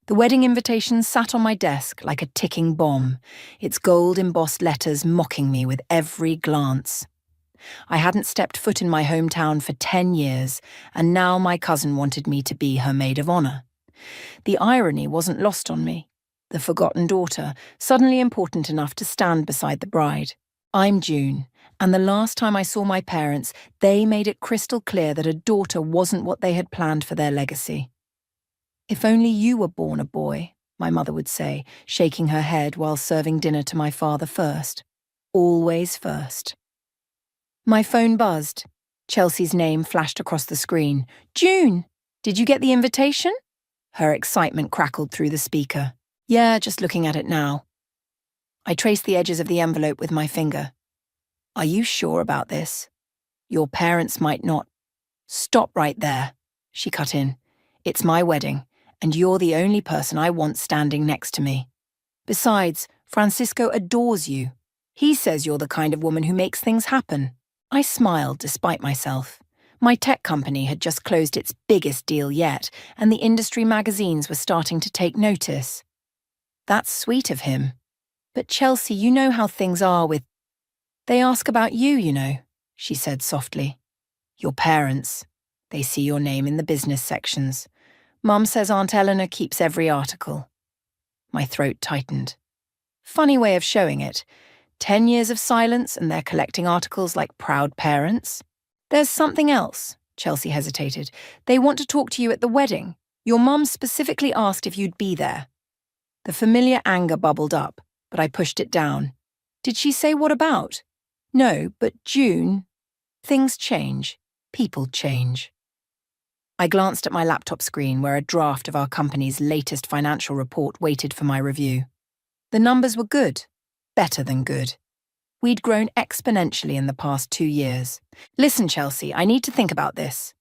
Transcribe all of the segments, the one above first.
The wedding invitation sat on my desk like a ticking bomb, its gold-embossed letters mocking me with every glance. I hadn't stepped foot in my hometown for 10 years, and now my cousin wanted me to be her maid of honor. The irony wasn't lost on me. The forgotten daughter, suddenly important enough to stand beside the bride. I'm June, and the last time I saw my parents, they made it crystal clear that a daughter wasn't what they had planned for their legacy. "If only you were born a boy," my mother would say, shaking her head while serving dinner to my father first. Always first. My phone buzzed. Chelsea's name flashed across the screen. "June, did you get the invitation?" Her excitement crackled through the speaker. "Yeah, just looking at it now." I traced the edges of the envelope with my finger. "Are you sure about this? Your parents might not—" "Stop right there," she cut in. "It's my wedding, and you're the only person I want standing next to me. Besides, Francisco adores you. He says you're the kind of woman who makes things happen." I smiled despite myself. My tech company had just closed its biggest deal yet, and the industry magazines were starting to take notice. "That's sweet of him. But Chelsea, you know how things are with—" "They ask about you, you know," she said softly. "Your parents. They see your name in the business sections. Mum says Aunt Eleanor keeps every article." My throat tightened. Funny way of showing it. 10 years of silence and they're collecting articles like proud parents. "There's something else," Chelsea hesitated. "They want to talk to you at the wedding. Your mum specifically asked if you'd be there." The familiar anger bubbled up, but I pushed it down. "Did she say what about?" "No, but June, things change. People change." I glanced at my laptop screen where a draft of our company's latest financial report waited for my review. The numbers were good. Better than good. We'd grown exponentially in the past 2 years. "Listen, Chelsea, I need to think about this.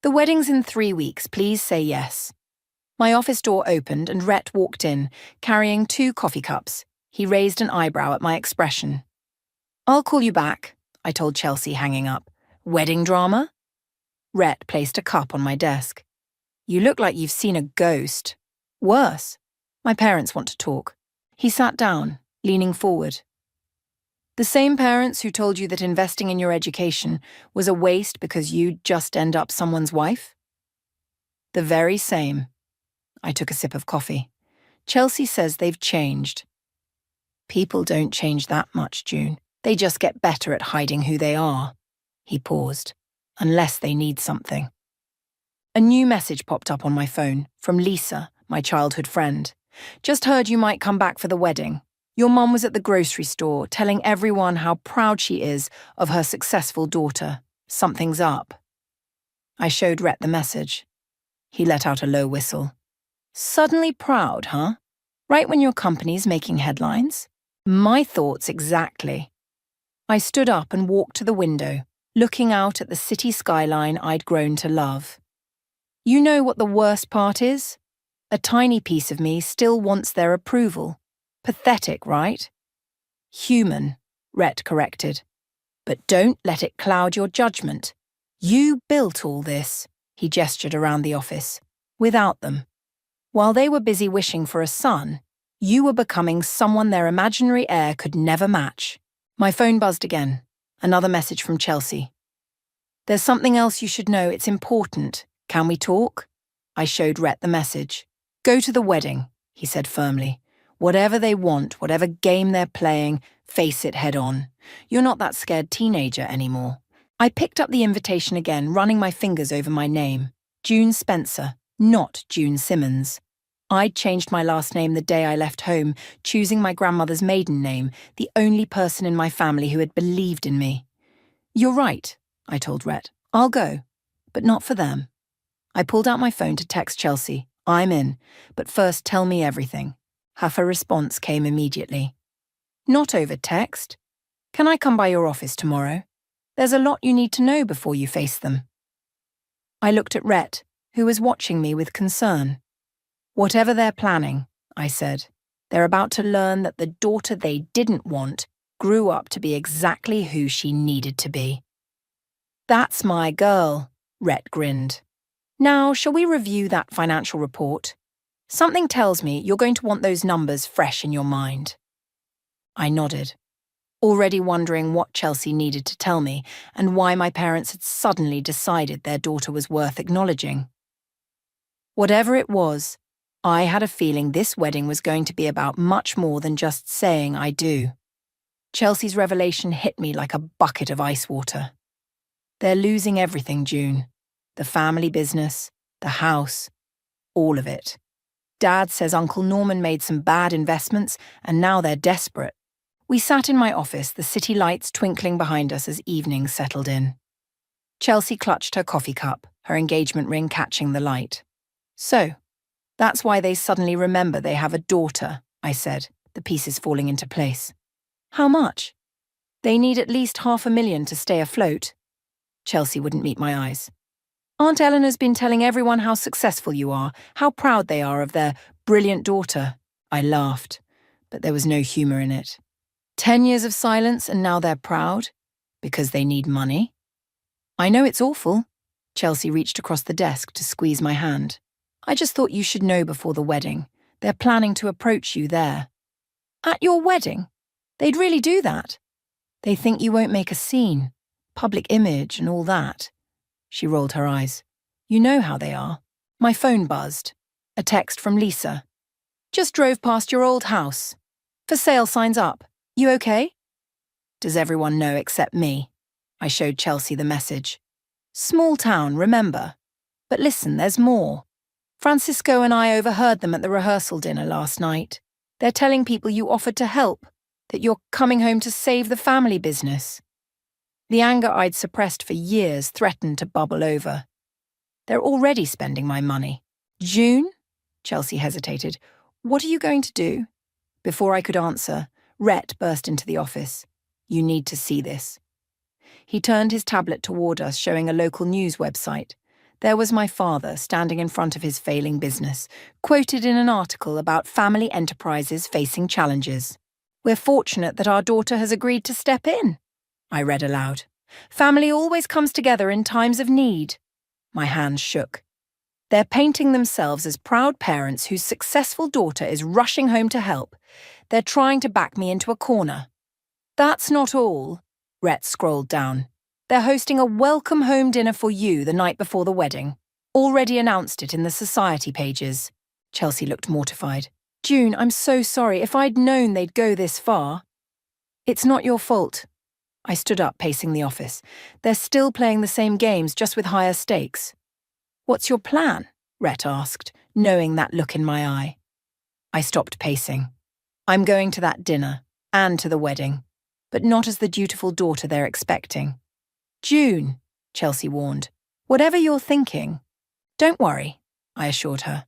The wedding's in 3 weeks, please say yes." My office door opened and Rhett walked in, carrying 2 coffee cups. He raised an eyebrow at my expression. "I'll call you back," I told Chelsea, hanging up. "Wedding drama?" Rhett placed a cup on my desk. "You look like you've seen a ghost." "Worse. My parents want to talk." He sat down, leaning forward. "The same parents who told you that investing in your education was a waste because you'd just end up someone's wife?" "The very same." I took a sip of coffee. "Chelsea says they've changed." "People don't change that much, June. They just get better at hiding who they are." He paused. "Unless they need something." A new message popped up on my phone from Lisa, my childhood friend. "Just heard you might come back for the wedding. Your mum was at the grocery store telling everyone how proud she is of her successful daughter. Something's up." I showed Rhett the message. He let out a low whistle. "Suddenly proud, huh? Right when your company's making headlines?" My thoughts exactly. I stood up and walked to the window, looking out at the city skyline I'd grown to love. You know what the worst part is? A tiny piece of me still wants their approval. Pathetic, right? "Human," Rhett corrected. "But don't let it cloud your judgment. You built all this," he gestured around the office, "without them. While they were busy wishing for a son, you were becoming someone their imaginary heir could never match." My phone buzzed again. Another message from Chelsea. "There's something else you should know. It's important. Can we talk?" I showed Rhett the message. "Go to the wedding," he said firmly. "Whatever they want, whatever game they're playing, face it head on. You're not that scared teenager anymore." I picked up the invitation again, running my fingers over my name. June Spencer, not June Simmons. I'd changed my last name the day I left home, choosing my grandmother's maiden name, the only person in my family who had believed in me. "You're right," I told Rhett. "I'll go, but not for them." I pulled out my phone to text Chelsea. "I'm in, but first tell me everything." Her response came immediately. "Not over text. Can I come by your office tomorrow? There's a lot you need to know before you face them." I looked at Rhett, who was watching me with concern. "Whatever they're planning," I said, "they're about to learn that the daughter they didn't want grew up to be exactly who she needed to be." "That's my girl," Rhett grinned. "Now, shall we review that financial report?" Something tells me you're going to want those numbers fresh in your mind. I nodded, already wondering what Chelsea needed to tell me and why my parents had suddenly decided their daughter was worth acknowledging. Whatever it was, I had a feeling this wedding was going to be about much more than just saying I do. Chelsea's revelation hit me like a bucket of ice water. They're losing everything, June. The family business, the house, all of it. Dad says Uncle Norman made some bad investments and now they're desperate. We sat in my office, the city lights twinkling behind us as evening settled in. Chelsea clutched her coffee cup, her engagement ring catching the light. So, that's why they suddenly remember they have a daughter, I said, the pieces falling into place. How much? They need at least $500,000 to stay afloat. Chelsea wouldn't meet my eyes. Aunt Eleanor's been telling everyone how successful you are, how proud they are of their brilliant daughter. I laughed, but there was no humour in it. 10 years of silence and now they're proud? Because they need money? I know it's awful. Chelsea reached across the desk to squeeze my hand. I just thought you should know before the wedding. They're planning to approach you there. At your wedding? They'd really do that? They think you won't make a scene. Public image and all that. She rolled her eyes. You know how they are. My phone buzzed. A text from Lisa. Just drove past your old house. For sale signs up. You okay? Does everyone know except me? I showed Chelsea the message. Small town, remember? But listen, there's more. Francisco and I overheard them at the rehearsal dinner last night. They're telling people you offered to help, that you're coming home to save the family business. The anger I'd suppressed for years threatened to bubble over. They're already spending my money. June? Chelsea hesitated. What are you going to do? Before I could answer, Rhett burst into the office. You need to see this. He turned his tablet toward us, showing a local news website. There was my father standing in front of his failing business, quoted in an article about family enterprises facing challenges. We're fortunate that our daughter has agreed to step in. I read aloud. Family always comes together in times of need. My hands shook. They're painting themselves as proud parents whose successful daughter is rushing home to help. They're trying to back me into a corner. That's not all. Rhett scrolled down. They're hosting a welcome home dinner for you the night before the wedding. Already announced it in the society pages. Chelsea looked mortified. June, I'm so sorry. If I'd known they'd go this far. It's not your fault. I stood up, pacing the office. They're still playing the same games, just with higher stakes. What's your plan? Rhett asked, knowing that look in my eye. I stopped pacing. I'm going to that dinner, and to the wedding, but not as the dutiful daughter they're expecting. June, Chelsea warned. Whatever you're thinking. Don't worry, I assured her.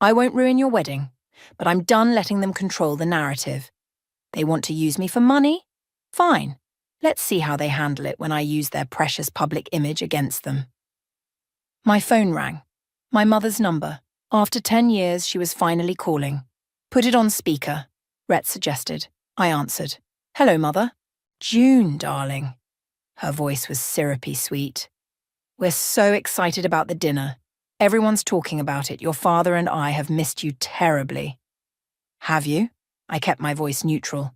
I won't ruin your wedding, but I'm done letting them control the narrative. They want to use me for money? Fine. Let's see how they handle it when I use their precious public image against them. My phone rang. My mother's number. After 10 years, she was finally calling. Put it on speaker, Rhett suggested. I answered. Hello, Mother. June, darling. Her voice was syrupy sweet. We're so excited about the dinner. Everyone's talking about it. Your father and I have missed you terribly. Have you? I kept my voice neutral.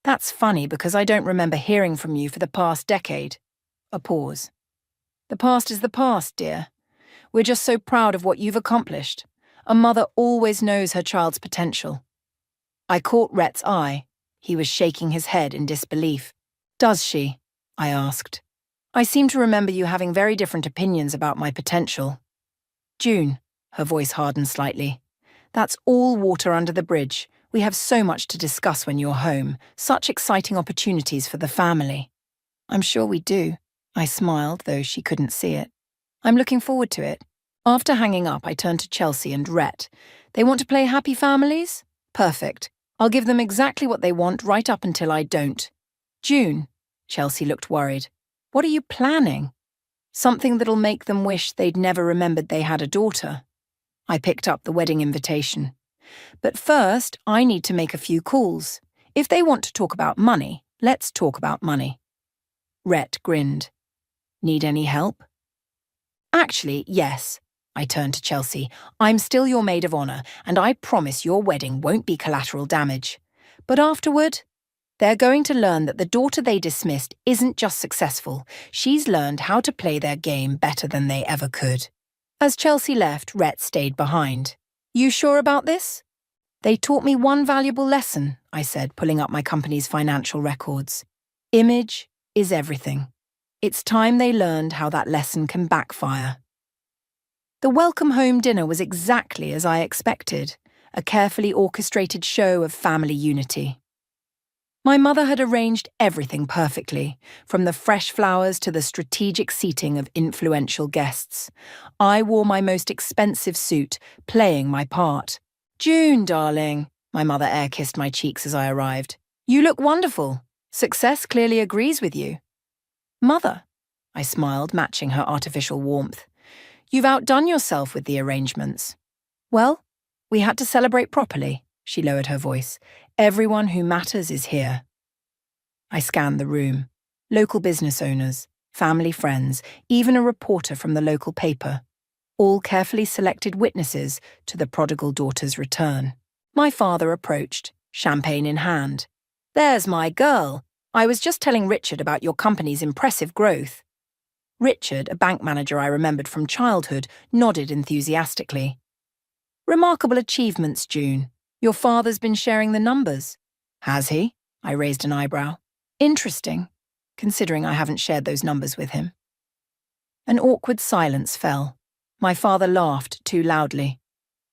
That's funny because I don't remember hearing from you for the past decade. A pause. The past is the past, dear. We're just so proud of what you've accomplished. A mother always knows her child's potential. I caught Rhett's eye. He was shaking his head in disbelief. Does she? I asked. I seem to remember you having very different opinions about my potential. June, her voice hardened slightly. That's all water under the bridge. We have so much to discuss when you're home, such exciting opportunities for the family. I'm sure we do. I smiled, though she couldn't see it. I'm looking forward to it. After hanging up, I turned to Chelsea and Rhett. They want to play happy families? Perfect. I'll give them exactly what they want right up until I don't. June, Chelsea looked worried. What are you planning? Something that'll make them wish they'd never remembered they had a daughter. I picked up the wedding invitation. But first, I need to make a few calls. If they want to talk about money, let's talk about money. Rhett grinned. Need any help? Actually, yes. I turned to Chelsea. I'm still your maid of honor, and I promise your wedding won't be collateral damage. But afterward, they're going to learn that the daughter they dismissed isn't just successful, she's learned how to play their game better than they ever could. As Chelsea left, Rhett stayed behind. You sure about this? They taught me one valuable lesson, I said, pulling up my company's financial records. Image is everything. It's time they learned how that lesson can backfire. The welcome home dinner was exactly as I expected, a carefully orchestrated show of family unity. My mother had arranged everything perfectly, from the fresh flowers to the strategic seating of influential guests. I wore my most expensive suit, playing my part. June, darling, my mother air-kissed my cheeks as I arrived. You look wonderful. Success clearly agrees with you. Mother, I smiled, matching her artificial warmth. You've outdone yourself with the arrangements. Well, we had to celebrate properly, she lowered her voice. Everyone who matters is here. I scanned the room. Local business owners, family friends, even a reporter from the local paper. All carefully selected witnesses to the prodigal daughter's return. My father approached, champagne in hand. There's my girl. I was just telling Richard about your company's impressive growth. Richard, a bank manager I remembered from childhood, nodded enthusiastically. Remarkable achievements, June. Your father's been sharing the numbers. Has he? I raised an eyebrow. Interesting, considering I haven't shared those numbers with him. An awkward silence fell. My father laughed too loudly.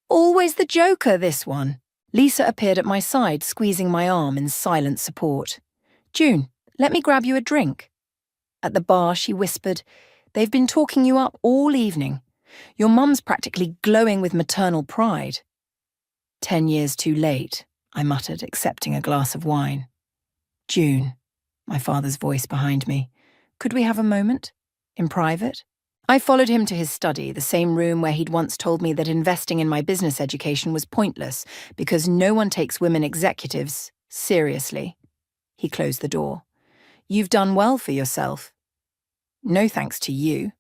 Always the joker, this one. Lisa appeared at my side, squeezing my arm in silent support. June, let me grab you a drink. At the bar, she whispered, They've been talking you up all evening. Your mum's practically glowing with maternal pride. 10 years too late, I muttered, accepting a glass of wine. June, my father's voice behind me. Could we have a moment? In private? I followed him to his study, the same room where he'd once told me that investing in my business education was pointless because no one takes women executives seriously. He closed the door. You've done well for yourself. No thanks to you.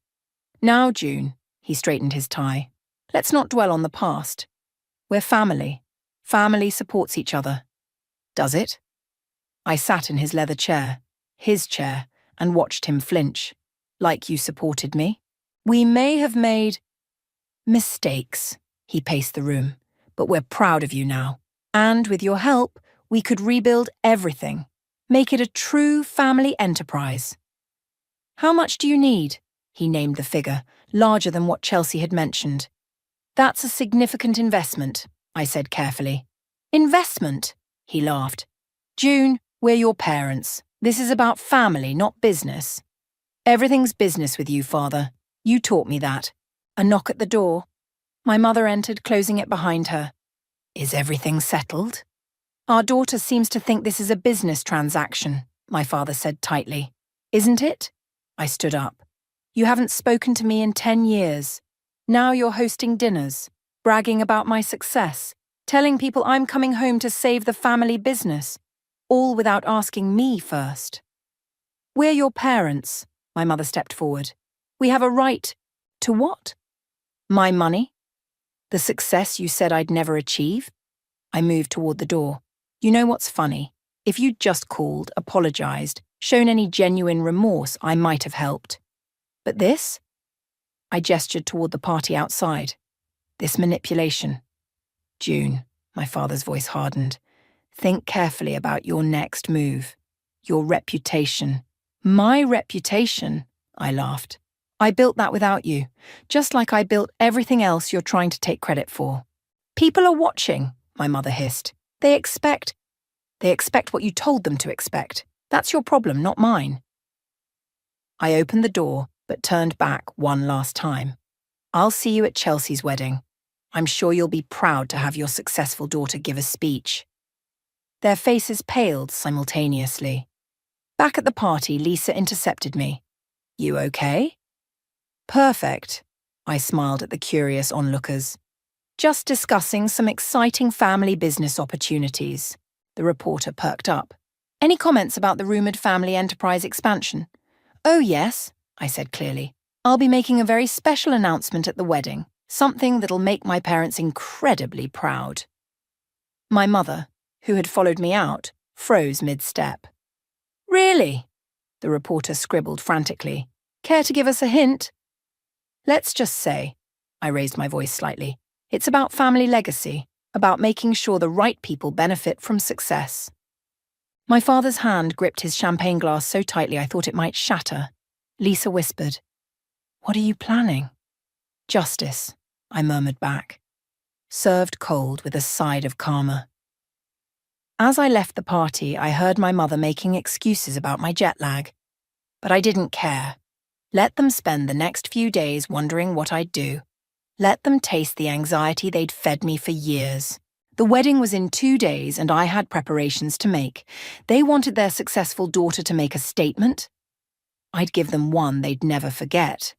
Now, June, he straightened his tie. Let's not dwell on the past. We're family. Family supports each other. Does it? I sat in his leather chair, and watched him flinch. Like you supported me? We may have made mistakes, he paced the room, but we're proud of you now. And with your help, we could rebuild everything. Make it a true family enterprise. How much do you need? He named the figure, larger than what Chelsea had mentioned. That's a significant investment, I said carefully. Investment? He laughed. June, we're your parents. This is about family, not business. Everything's business with you, Father. You taught me that. A knock at the door. My mother entered, closing it behind her. Is everything settled? Our daughter seems to think this is a business transaction, my father said tightly. Isn't it? I stood up. You haven't spoken to me in 10 years. Now you're hosting dinners, bragging about my success, telling people I'm coming home to save the family business, all without asking me first. We're your parents, my mother stepped forward. We have a right to what? My money? The success you said I'd never achieve? I moved toward the door. You know what's funny? If you'd just called, apologized, shown any genuine remorse, I might have helped. But this? I gestured toward the party outside. This manipulation. June, my father's voice hardened. Think carefully about your next move. Your reputation. My reputation? I laughed. I built that without you, just like I built everything else you're trying to take credit for. People are watching, my mother hissed. They expect what you told them to expect. That's your problem, not mine. I opened the door, but turned back one last time. I'll see you at Chelsea's wedding. I'm sure you'll be proud to have your successful daughter give a speech. Their faces paled simultaneously. Back at the party, Lisa intercepted me. You okay? Perfect, I smiled at the curious onlookers. Just discussing some exciting family business opportunities. The reporter perked up. Any comments about the rumoured family enterprise expansion? Oh yes, I said clearly. I'll be making a very special announcement at the wedding. Something that'll make my parents incredibly proud. My mother, who had followed me out, froze mid-step. Really? The reporter scribbled frantically. Care to give us a hint? Let's just say, I raised my voice slightly, it's about family legacy, about making sure the right people benefit from success. My father's hand gripped his champagne glass so tightly I thought it might shatter. Lisa whispered, "What are you planning?" "Justice," I murmured back, served cold with a side of karma. As I left the party, I heard my mother making excuses about my jet lag. But I didn't care. Let them spend the next few days wondering what I'd do. Let them taste the anxiety they'd fed me for years. The wedding was in 2 days and I had preparations to make. They wanted their successful daughter to make a statement. I'd give them one they'd never forget.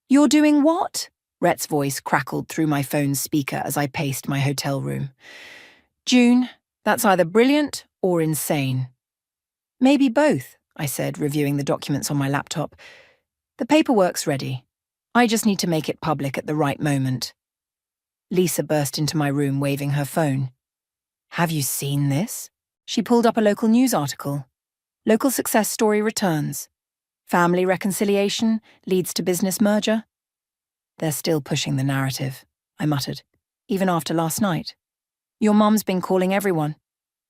"You're doing what?" Rhett's voice crackled through my phone's speaker as I paced my hotel room. "June, that's either brilliant or insane." "Maybe both," I said, reviewing the documents on my laptop. "The paperwork's ready. I just need to make it public at the right moment." Lisa burst into my room waving her phone. "Have you seen this?" She pulled up a local news article. "Local success story returns. Family reconciliation leads to business merger." "They're still pushing the narrative," I muttered, "even after last night." "Your mum's been calling everyone."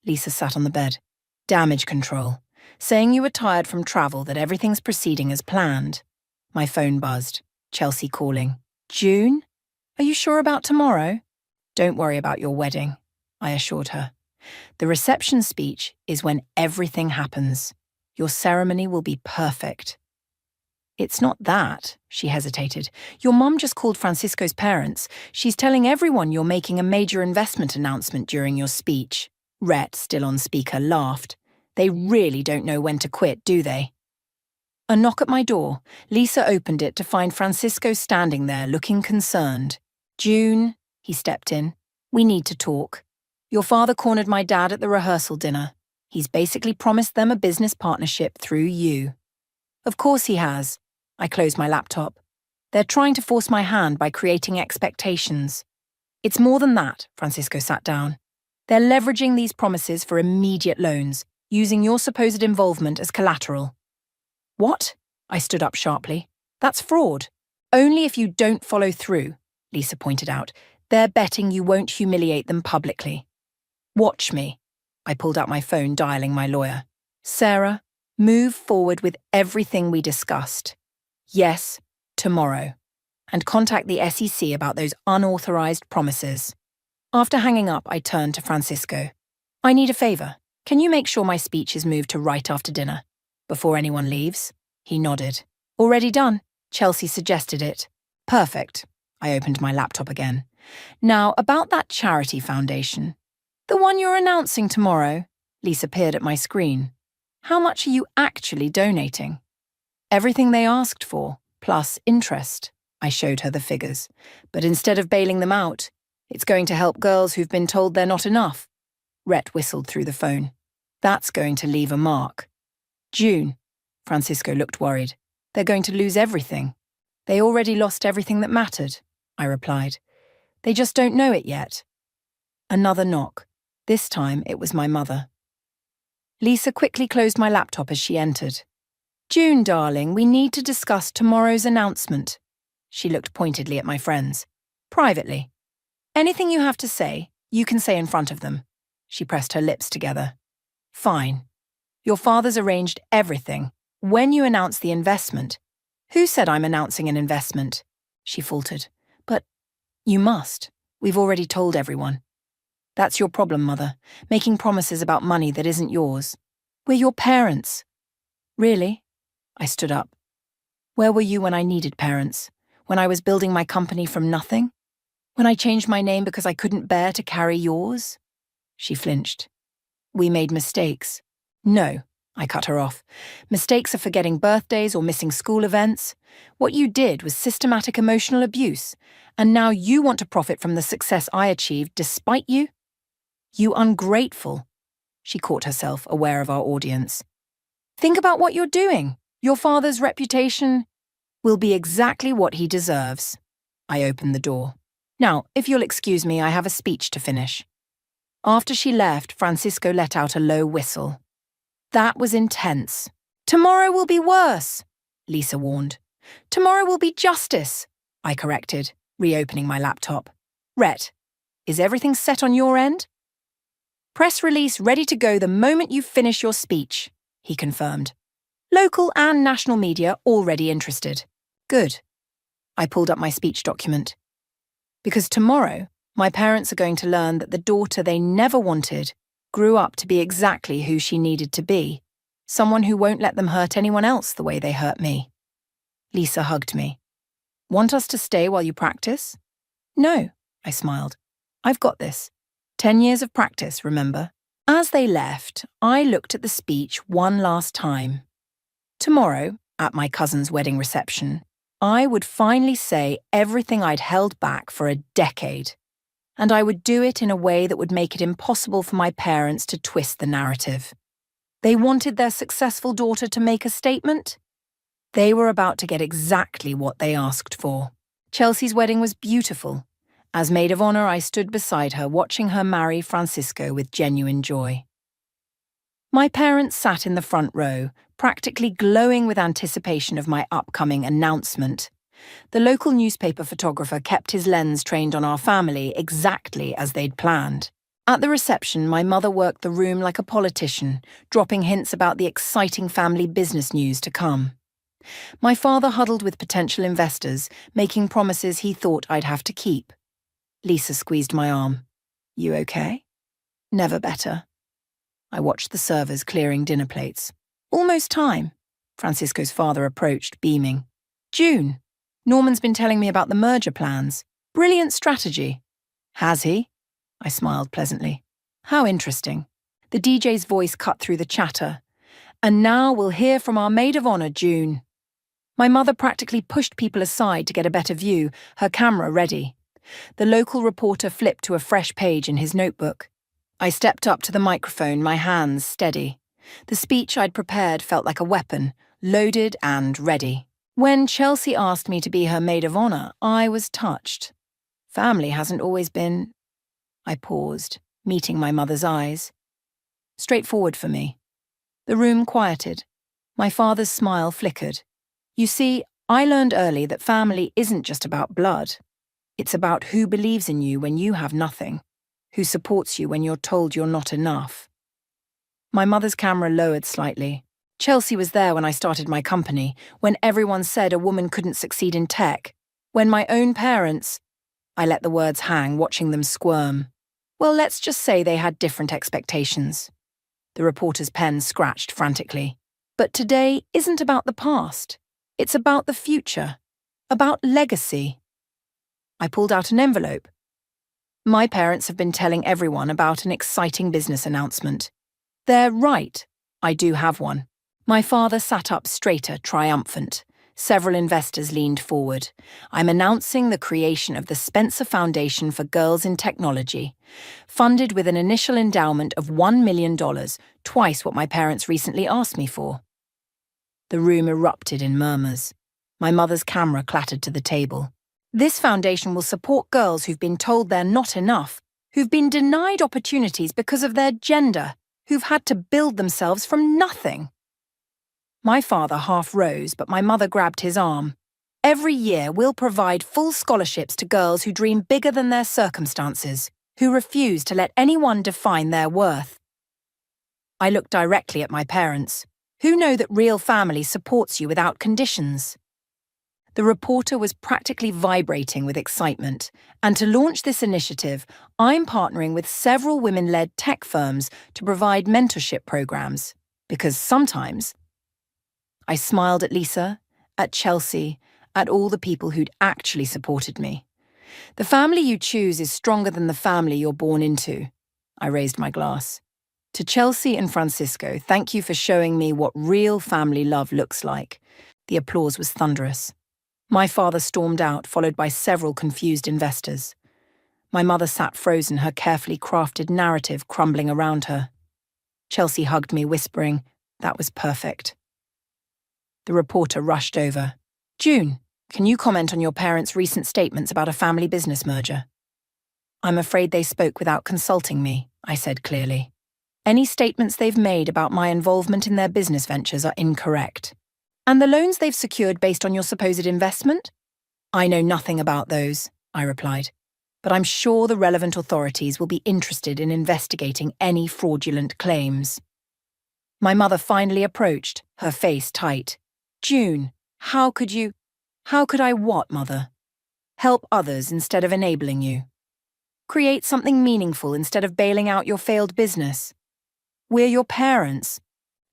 Lisa sat on the bed. "Damage control. Saying you were tired from travel, that everything's proceeding as planned." My phone buzzed. Chelsea calling. "June? Are you sure about tomorrow?" "Don't worry about your wedding," I assured her. "The reception speech is when everything happens. Your ceremony will be perfect." "It's not that," she hesitated. "Your mum just called Francisco's parents. She's telling everyone you're making a major investment announcement during your speech." Rhett, still on speaker, laughed. "They really don't know when to quit, do they?" A knock at my door. Lisa opened it to find Francisco standing there, looking concerned. "June," he stepped in, "we need to talk. Your father cornered my dad at the rehearsal dinner. He's basically promised them a business partnership through you." "Of course he has." I closed my laptop. "They're trying to force my hand by creating expectations." "It's more than that," Francisco sat down. "They're leveraging these promises for immediate loans, using your supposed involvement as collateral." "What?" I stood up sharply. "That's fraud." "Only if you don't follow through," Lisa pointed out. "They're betting you won't humiliate them publicly." "Watch me." I pulled out my phone, dialing my lawyer. "Sarah, move forward with everything we discussed. Yes, tomorrow. And contact the SEC about those unauthorized promises." After hanging up, I turned to Francisco. "I need a favor. Can you make sure my speech is moved to right after dinner? Before anyone leaves?" He nodded. "Already done. Chelsea suggested it." "Perfect." I opened my laptop again. "Now, about that charity foundation. The one you're announcing tomorrow." Lisa peered at my screen. "How much are you actually donating?" "Everything they asked for, plus interest." I showed her the figures. "But instead of bailing them out, it's going to help girls who've been told they're not enough." Rhett whistled through the phone. "That's going to leave a mark." "June." Francisco looked worried. "They're going to lose everything." "They already lost everything that mattered," I replied. "They just don't know it yet." Another knock. This time it was my mother. Lisa quickly closed my laptop as she entered. "June, darling, we need to discuss tomorrow's announcement." She looked pointedly at my friends. "Privately. Anything you have to say, you can say in front of them." She pressed her lips together. "Fine. Your father's arranged everything. When you announce the investment..." "Who said I'm announcing an investment?" She faltered. "But you must. We've already told everyone." "That's your problem, Mother. Making promises about money that isn't yours. We're your parents." "Really?" I stood up. "Where were you when I needed parents? When I was building my company from nothing? When I changed my name because I couldn't bear to carry yours?" She flinched. "We made mistakes." "No," I cut her off. "Mistakes are forgetting birthdays or missing school events. What you did was systematic emotional abuse, and now you want to profit from the success I achieved despite you? You ungrateful." She caught herself, aware of our audience. "Think about what you're doing. Your father's reputation will be exactly what he deserves." I opened the door. Now, if you'll excuse me, I have a speech to finish. After she left, Francisco let out a low whistle. That was intense. Tomorrow will be worse, Lisa warned. Tomorrow will be justice, I corrected, reopening my laptop. Rhett, is everything set on your end? Press release ready to go the moment you finish your speech, he confirmed. Local and national media already interested. Good. I pulled up my speech document. Because tomorrow, my parents are going to learn that the daughter they never wanted grew up to be exactly who she needed to be, someone who won't let them hurt anyone else the way they hurt me. Lisa hugged me. Want us to stay while you practice? No, I smiled. I've got this. 10 years of practice, remember? As they left, I looked at the speech one last time. Tomorrow, at my cousin's wedding reception, I would finally say everything I'd held back for a decade. And I would do it in a way that would make it impossible for my parents to twist the narrative. They wanted their successful daughter to make a statement. They were about to get exactly what they asked for. Chelsea's wedding was beautiful. As maid of honor, I stood beside her, watching her marry Francisco with genuine joy. My parents sat in the front row, practically glowing with anticipation of my upcoming announcement. The local newspaper photographer kept his lens trained on our family exactly as they'd planned. At the reception, my mother worked the room like a politician, dropping hints about the exciting family business news to come. My father huddled with potential investors, making promises he thought I'd have to keep. Lisa squeezed my arm. You okay? Never better. I watched the servers clearing dinner plates. Almost time. Francisco's father approached, beaming. June. Norman's been telling me about the merger plans. Brilliant strategy. Has he? I smiled pleasantly. How interesting. The DJ's voice cut through the chatter. And now we'll hear from our maid of honor, June. My mother practically pushed people aside to get a better view, her camera ready. The local reporter flipped to a fresh page in his notebook. I stepped up to the microphone, my hands steady. The speech I'd prepared felt like a weapon, loaded and ready. When Chelsea asked me to be her maid of honor, I was touched. Family hasn't always been... I paused, meeting my mother's eyes. Straightforward for me. The room quieted. My father's smile flickered. You see, I learned early that family isn't just about blood. It's about who believes in you when you have nothing, who supports you when you're told you're not enough. My mother's camera lowered slightly. Chelsea was there when I started my company, when everyone said a woman couldn't succeed in tech, when my own parents... I let the words hang, watching them squirm. Well, let's just say they had different expectations. The reporter's pen scratched frantically. But today isn't about the past. It's about the future. About legacy. I pulled out an envelope. My parents have been telling everyone about an exciting business announcement. They're right. I do have one. My father sat up straighter, triumphant. Several investors leaned forward. I'm announcing the creation of the Spencer Foundation for Girls in Technology, funded with an initial endowment of $1 million, twice what my parents recently asked me for. The room erupted in murmurs. My mother's camera clattered to the table. This foundation will support girls who've been told they're not enough, who've been denied opportunities because of their gender, who've had to build themselves from nothing. My father half rose, but my mother grabbed his arm. Every year, we'll provide full scholarships to girls who dream bigger than their circumstances, who refuse to let anyone define their worth. I looked directly at my parents, who know that real family supports you without conditions. The reporter was practically vibrating with excitement, and to launch this initiative, I'm partnering with several women-led tech firms to provide mentorship programs, because sometimes... I smiled at Lisa, at Chelsea, at all the people who'd actually supported me. The family you choose is stronger than the family you're born into. I raised my glass. To Chelsea and Francisco, thank you for showing me what real family love looks like. The applause was thunderous. My father stormed out, followed by several confused investors. My mother sat frozen, her carefully crafted narrative crumbling around her. Chelsea hugged me, whispering, "That was perfect." The reporter rushed over. "June, Can you comment on your parents' recent statements about a family business merger? I'm afraid they spoke without consulting me, I said clearly. Any statements they've made about my involvement in their business ventures are incorrect. And the loans they've secured based on your supposed investment? I know nothing about those, I replied. But I'm sure the relevant authorities will be interested in investigating any fraudulent claims. My mother finally approached, her face tight. June, how could I what, Mother? Help others instead of enabling you. Create something meaningful instead of bailing out your failed business. We're your parents.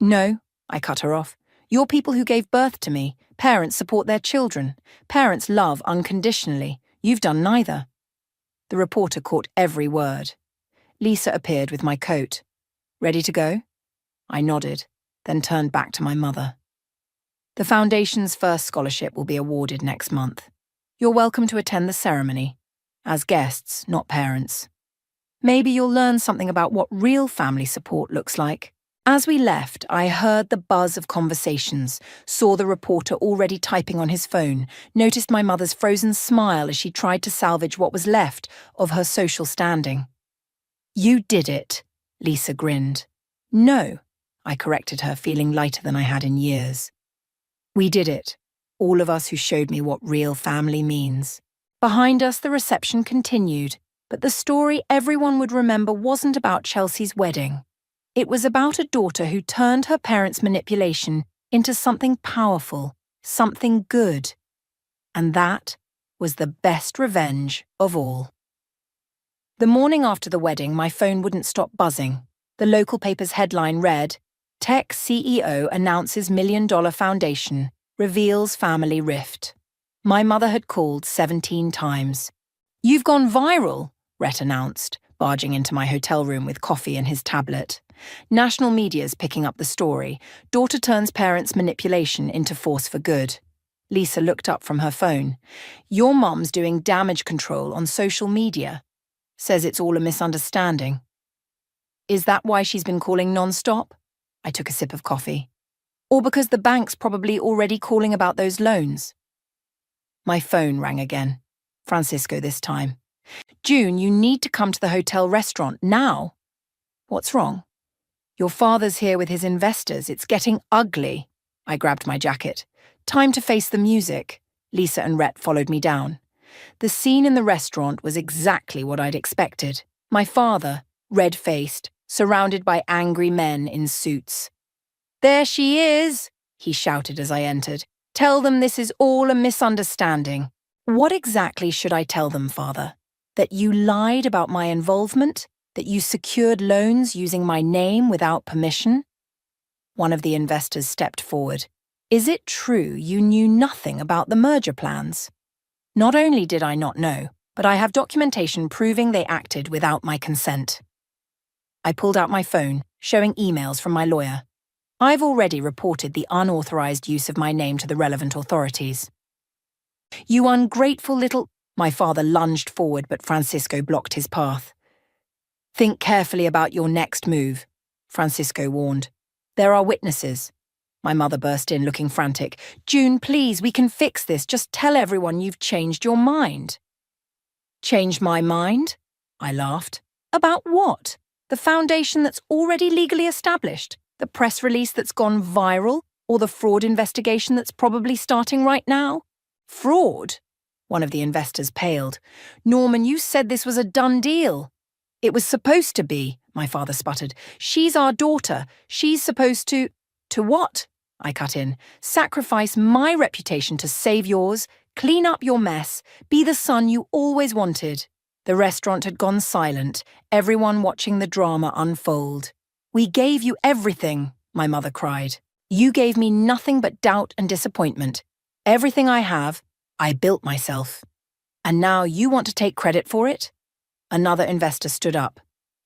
No, I cut her off. You're people who gave birth to me. Parents support their children. Parents love unconditionally. You've done neither. The reporter caught every word. Lisa appeared with my coat. Ready to go? I nodded, then turned back to my mother. The Foundation's first scholarship will be awarded next month. You're welcome to attend the ceremony. As guests, not parents. Maybe you'll learn something about what real family support looks like. As we left, I heard the buzz of conversations, saw the reporter already typing on his phone, noticed my mother's frozen smile as she tried to salvage what was left of her social standing. You did it, Lisa grinned. No, I corrected her, feeling lighter than I had in years. We did it, all of us who showed me what real family means. Behind us, the reception continued, but the story everyone would remember wasn't about Chelsea's wedding. It was about a daughter who turned her parents' manipulation into something powerful, something good. And that was the best revenge of all. The morning after the wedding, my phone wouldn't stop buzzing. The local paper's headline read, Tech CEO announces $1 million foundation, reveals family rift. My mother had called 17 times. You've gone viral, Rhett announced, barging into my hotel room with coffee and his tablet. National media's picking up the story. Daughter turns parents' manipulation into force for good. Lisa looked up from her phone. Your mum's doing damage control on social media. Says it's all a misunderstanding. Is that why she's been calling non-stop? I took a sip of coffee. Or because the bank's probably already calling about those loans? My phone rang again. Francisco this time. June, you need to come to the hotel restaurant now. What's wrong? Your father's here with his investors. It's getting ugly. I grabbed my jacket. Time to face the music. Lisa and Rhett followed me down. The scene in the restaurant was exactly what I'd expected. My father, red-faced, surrounded by angry men in suits. There she is, he shouted as I entered. Tell them this is all a misunderstanding. What exactly should I tell them, Father? That you lied about my involvement? That you secured loans using my name without permission? One of the investors stepped forward. Is it true you knew nothing about the merger plans? Not only did I not know, but I have documentation proving they acted without my consent. I pulled out my phone, showing emails from my lawyer. I've already reported the unauthorized use of my name to the relevant authorities. You ungrateful little... My father lunged forward, but Francisco blocked his path. Think carefully about your next move, Francisco warned. There are witnesses. My mother burst in, looking frantic. June, please, we can fix this. Just tell everyone you've changed your mind. Changed my mind? I laughed. About what? The foundation that's already legally established? The press release that's gone viral? Or the fraud investigation that's probably starting right now? Fraud? One of the investors paled. Norman, you said this was a done deal. It was supposed to be, my father sputtered. She's our daughter. She's supposed to... To what? I cut in. Sacrifice my reputation to save yours, clean up your mess, be the son you always wanted. The restaurant had gone silent, everyone watching the drama unfold. We gave you everything, my mother cried. You gave me nothing but doubt and disappointment. Everything I have, I built myself. And now you want to take credit for it? Another investor stood up.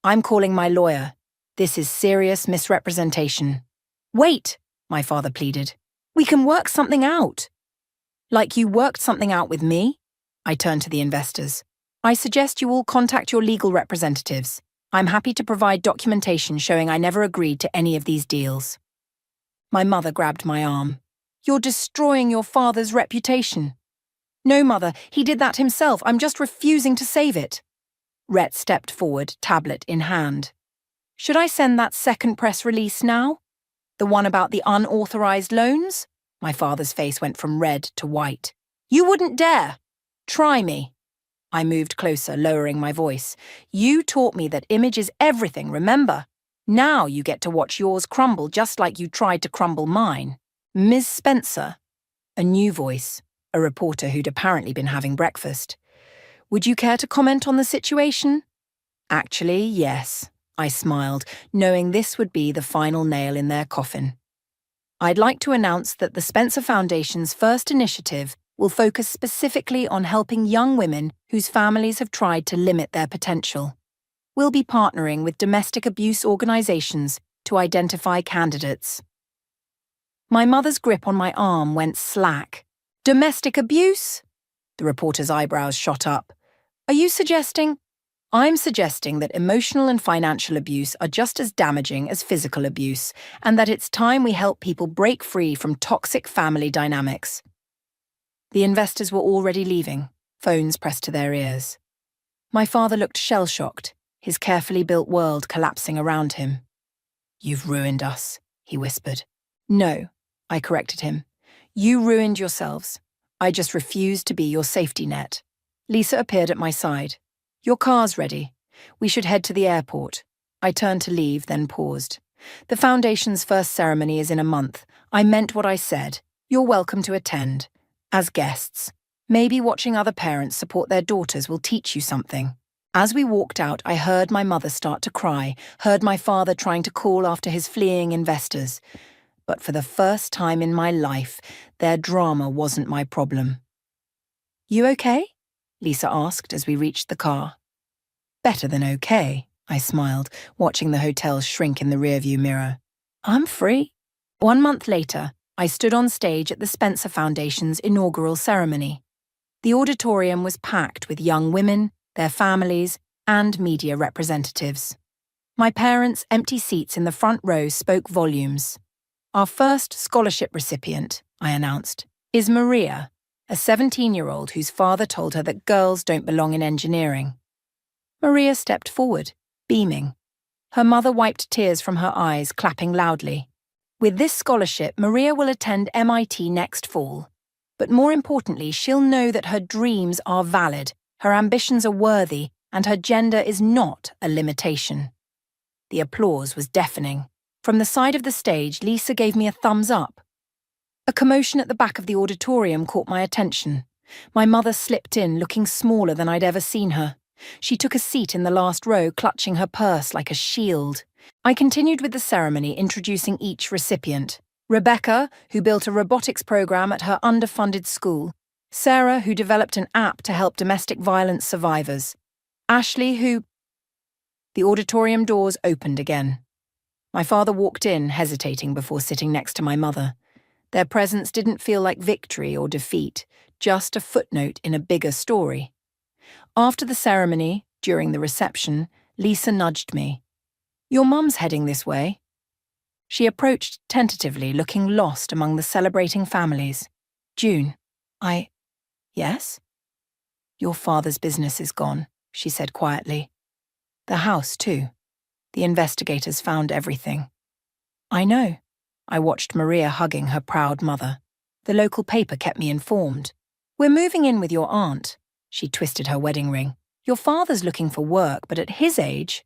I'm calling my lawyer. This is serious misrepresentation. Wait, my father pleaded. We can work something out. Like you worked something out with me? I turned to the investors. I suggest you all contact your legal representatives. I'm happy to provide documentation showing I never agreed to any of these deals. My mother grabbed my arm. You're destroying your father's reputation. No, Mother, he did that himself. I'm just refusing to save it. Rhett stepped forward, tablet in hand. Should I send that second press release now? The one about the unauthorized loans? My father's face went from red to white. You wouldn't dare. Try me. I moved closer, lowering my voice. You taught me that image is everything, remember? Now you get to watch yours crumble just like you tried to crumble mine. Ms. Spencer. A new voice, a reporter who'd apparently been having breakfast. Would you care to comment on the situation? Actually, yes, I smiled, knowing this would be the final nail in their coffin. I'd like to announce that the Spencer Foundation's first initiative will focus specifically on helping young women whose families have tried to limit their potential. We'll be partnering with domestic abuse organizations to identify candidates. My mother's grip on my arm went slack. Domestic abuse? The reporter's eyebrows shot up. Are you suggesting? I'm suggesting that emotional and financial abuse are just as damaging as physical abuse, and that it's time we help people break free from toxic family dynamics. The investors were already leaving, phones pressed to their ears. My father looked shell-shocked, his carefully built world collapsing around him. You've ruined us, he whispered. No, I corrected him. You ruined yourselves. I just refused to be your safety net. Lisa appeared at my side. Your car's ready. We should head to the airport. I turned to leave, then paused. The Foundation's first ceremony is in a month. I meant what I said. You're welcome to attend. As guests. Maybe watching other parents support their daughters will teach you something. As we walked out, I heard my mother start to cry, heard my father trying to call after his fleeing investors. But for the first time in my life, their drama wasn't my problem. You okay? Lisa asked as we reached the car. Better than okay, I smiled, watching the hotel shrink in the rearview mirror. I'm free. 1 month later, I stood on stage at the Spencer Foundation's inaugural ceremony. The auditorium was packed with young women, their families, and media representatives. My parents' empty seats in the front row spoke volumes. Our first scholarship recipient, I announced, is Maria, a 17-year-old whose father told her that girls don't belong in engineering. Maria stepped forward, beaming. Her mother wiped tears from her eyes, clapping loudly. With this scholarship, Maria will attend MIT next fall. But more importantly, she'll know that her dreams are valid, her ambitions are worthy, and her gender is not a limitation. The applause was deafening. From the side of the stage, Lisa gave me a thumbs up. A commotion at the back of the auditorium caught my attention. My mother slipped in, looking smaller than I'd ever seen her. She took a seat in the last row, clutching her purse like a shield. I continued with the ceremony, introducing each recipient. Rebecca, who built a robotics program at her underfunded school. Sarah, who developed an app to help domestic violence survivors. Ashley, who... The auditorium doors opened again. My father walked in, hesitating before sitting next to my mother. Their presence didn't feel like victory or defeat, just a footnote in a bigger story. After the ceremony, during the reception, Lisa nudged me. Your mum's heading this way. She approached tentatively, looking lost among the celebrating families. June. Yes? Your father's business is gone, she said quietly. The house, too. The investigators found everything. I know. I watched Maria hugging her proud mother. The local paper kept me informed. We're moving in with your aunt. She twisted her wedding ring. Your father's looking for work, but at his age...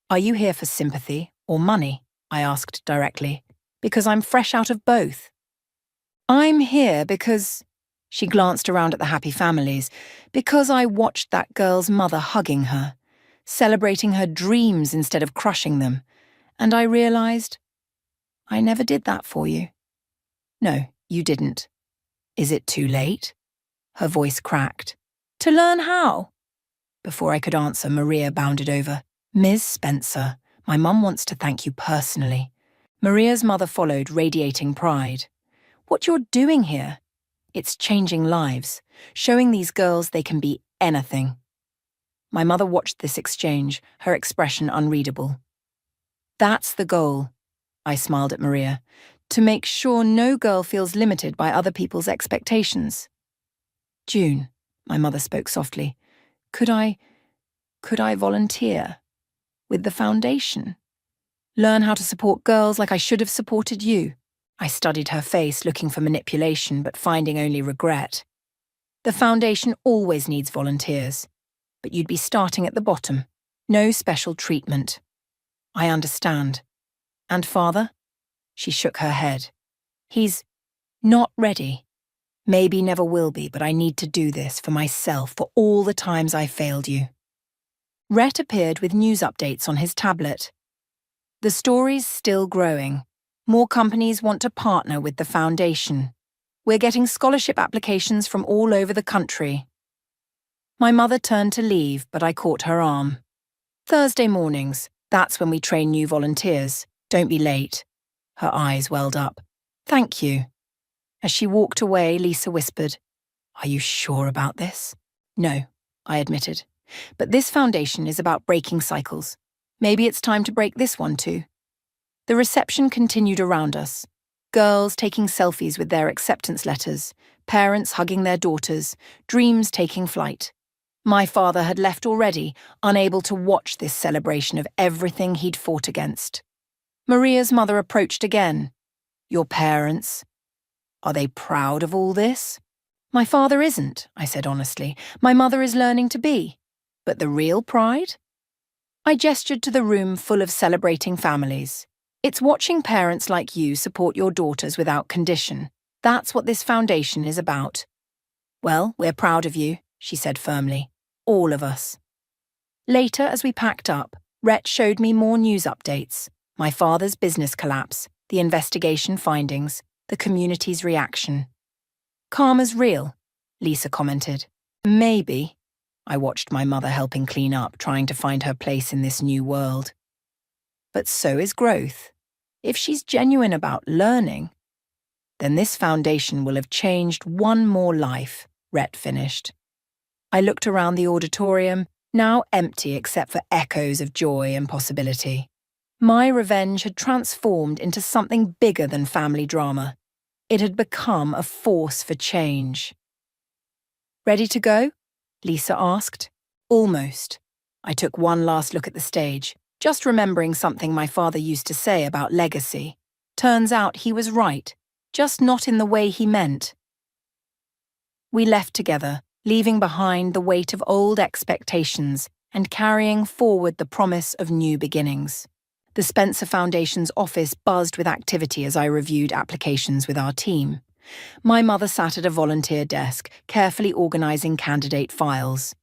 Are you here for sympathy or money? I asked directly. Because I'm fresh out of both. I'm here because... She glanced around at the happy families. Because I watched that girl's mother hugging her, celebrating her dreams instead of crushing them. And I realized... I never did that for you. No, you didn't. Is it too late? Her voice cracked. To learn how? Before I could answer, Maria bounded over. Ms. Spencer, my mum wants to thank you personally. Maria's mother followed, radiating pride. What you're doing here? It's changing lives, showing these girls they can be anything. My mother watched this exchange, her expression unreadable. That's the goal, I smiled at Maria, to make sure no girl feels limited by other people's expectations. June. My mother spoke softly. Could I volunteer? With the foundation? Learn how to support girls like I should have supported you? I studied her face, looking for manipulation, but finding only regret. The foundation always needs volunteers, but you'd be starting at the bottom. No special treatment. I understand. And father? She shook her head. He's not ready. Maybe never will be, but I need to do this for myself, for all the times I failed you. Rhett appeared with news updates on his tablet. The story's still growing. More companies want to partner with the foundation. We're getting scholarship applications from all over the country. My mother turned to leave, but I caught her arm. Thursday mornings, that's when we train new volunteers. Don't be late. Her eyes welled up. Thank you. As she walked away, Lisa whispered, Are you sure about this? No, I admitted. But this foundation is about breaking cycles. Maybe it's time to break this one too. The reception continued around us. Girls taking selfies with their acceptance letters, parents hugging their daughters, dreams taking flight. My father had left already, unable to watch this celebration of everything he'd fought against. Maria's mother approached again. Your parents? Are they proud of all this? My father isn't, I said honestly. My mother is learning to be. But the real pride? I gestured to the room full of celebrating families. It's watching parents like you support your daughters without condition. That's what this foundation is about. Well, we're proud of you, she said firmly. All of us. Later, as we packed up, Rhett showed me more news updates. My father's business collapse, the investigation findings, the community's reaction. Karma's real, Lisa commented. Maybe. I watched my mother helping clean up, trying to find her place in this new world. But so is growth. If she's genuine about learning, then this foundation will have changed one more life, Rhett finished. I looked around the auditorium, now empty except for echoes of joy and possibility. My revenge had transformed into something bigger than family drama. It had become a force for change. Ready to go? Lisa asked. Almost. I took one last look at the stage, just remembering something my father used to say about legacy. Turns out he was right, just not in the way he meant. We left together, leaving behind the weight of old expectations and carrying forward the promise of new beginnings. The Spencer Foundation's office buzzed with activity as I reviewed applications with our team. My mother sat at a volunteer desk, carefully organising candidate files.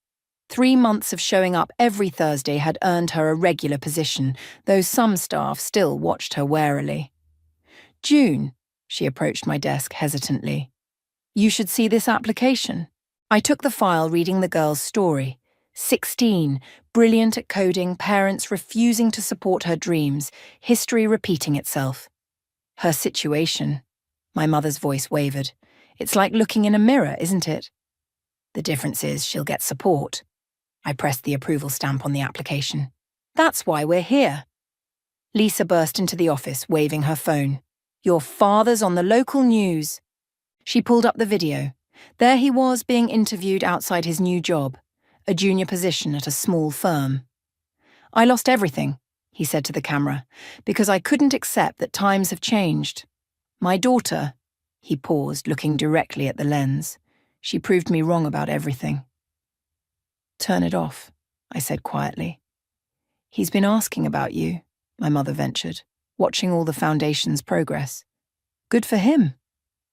3 months of showing up every Thursday had earned her a regular position, though some staff still watched her warily. June, she approached my desk hesitantly. You should see this application. I took the file, reading the girl's story. 16, brilliant at coding, parents refusing to support her dreams, history repeating itself. Her situation. My mother's voice wavered. It's like looking in a mirror, isn't it? The difference is she'll get support. I pressed the approval stamp on the application. That's why we're here. Lisa burst into the office, waving her phone. Your father's on the local news. She pulled up the video. There he was being interviewed outside his new job, a junior position at a small firm. I lost everything, he said to the camera, because I couldn't accept that times have changed. My daughter, he paused, looking directly at the lens. She proved me wrong about everything. Turn it off, I said quietly. He's been asking about you, my mother ventured, watching all the foundation's progress. Good for him.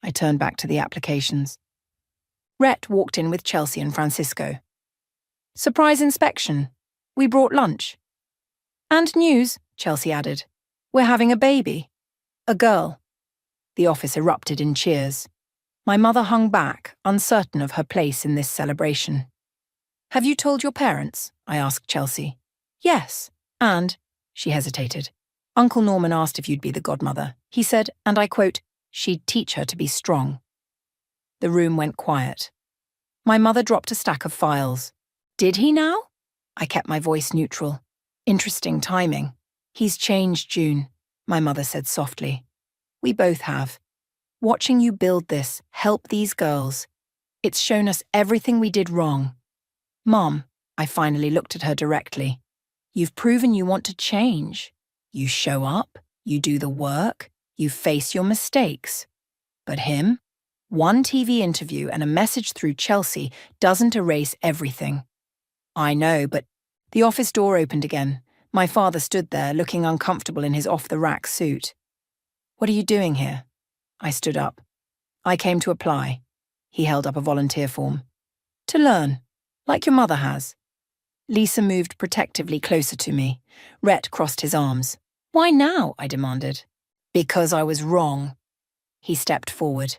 I turned back to the applications. Rhett walked in with Chelsea and Francisco. Surprise inspection. We brought lunch. And news, Chelsea added. We're having a baby. A girl. The office erupted in cheers. My mother hung back, uncertain of her place in this celebration. Have you told your parents? I asked Chelsea. Yes. And, she hesitated. Uncle Norman asked if you'd be the godmother. He said, and I quote, she'd teach her to be strong. The room went quiet. My mother dropped a stack of files. Did he now? I kept my voice neutral. Interesting timing. He's changed, June, my mother said softly. We both have. Watching you build this, help these girls. It's shown us everything we did wrong. Mom, I finally looked at her directly. You've proven you want to change. You show up, you do the work, you face your mistakes. But him? One TV interview and a message through Chelsea doesn't erase everything. I know, but the office door opened again. My father stood there, looking uncomfortable in his off-the-rack suit. What are you doing here? I stood up. I came to apply. He held up a volunteer form. To learn, like your mother has. Lisa moved protectively closer to me. Rhett crossed his arms. Why now? I demanded. Because I was wrong. He stepped forward.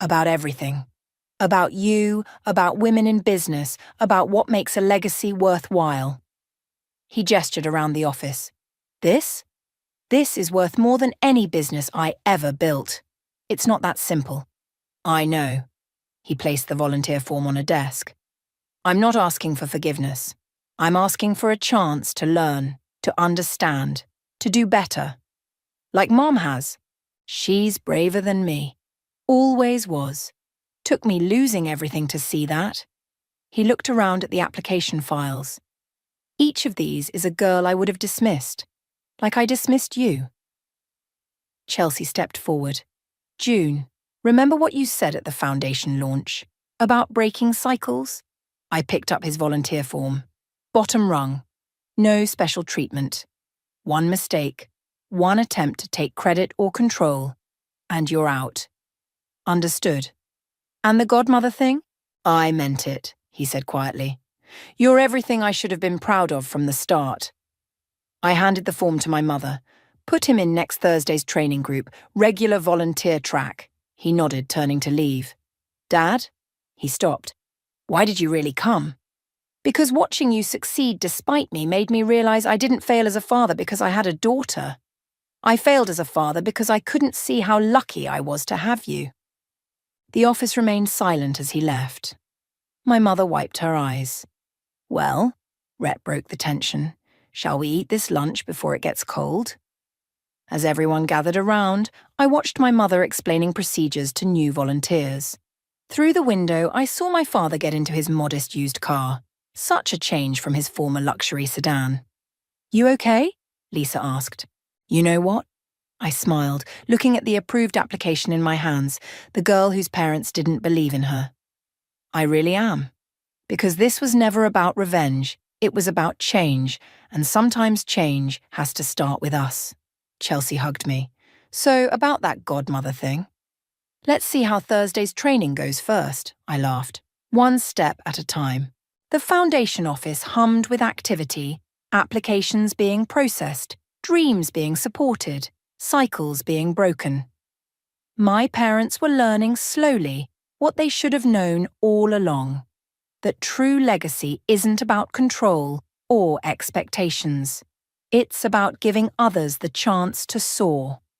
About everything. About you, about women in business, about what makes a legacy worthwhile. He gestured around the office. This is worth more than any business I ever built. It's not that simple. I know. He placed the volunteer form on a desk. I'm not asking for forgiveness. I'm asking for a chance to learn, to understand, to do better. Like Mom has. She's braver than me. Always was. Took me losing everything to see that. He looked around at the application files. Each of these is a girl I would have dismissed, like I dismissed you. Chelsea stepped forward. June, remember what you said at the foundation launch? About breaking cycles? I picked up his volunteer form. Bottom rung. No special treatment. One mistake. One attempt to take credit or control. And you're out. Understood. And the godmother thing? I meant it, he said quietly. You're everything I should have been proud of from the start. I handed the form to my mother. Put him in next Thursday's training group, regular volunteer track. He nodded, turning to leave. Dad? He stopped. Why did you really come? Because watching you succeed despite me made me realize I didn't fail as a father because I had a daughter. I failed as a father because I couldn't see how lucky I was to have you. The office remained silent as he left. My mother wiped her eyes. Well, Rhett broke the tension. Shall we eat this lunch before it gets cold? As everyone gathered around, I watched my mother explaining procedures to new volunteers. Through the window, I saw my father get into his modest used car. Such a change from his former luxury sedan. You okay? Lisa asked. You know what? I smiled, looking at the approved application in my hands, the girl whose parents didn't believe in her. I really am. Because this was never about revenge, it was about change, and sometimes change has to start with us. Chelsea hugged me. So, about that godmother thing. Let's see how Thursday's training goes first, I laughed. One step at a time. The foundation office hummed with activity, applications being processed, dreams being supported, cycles being broken. My parents were learning slowly what they should have known all along. That true legacy isn't about control or expectations. It's about giving others the chance to soar.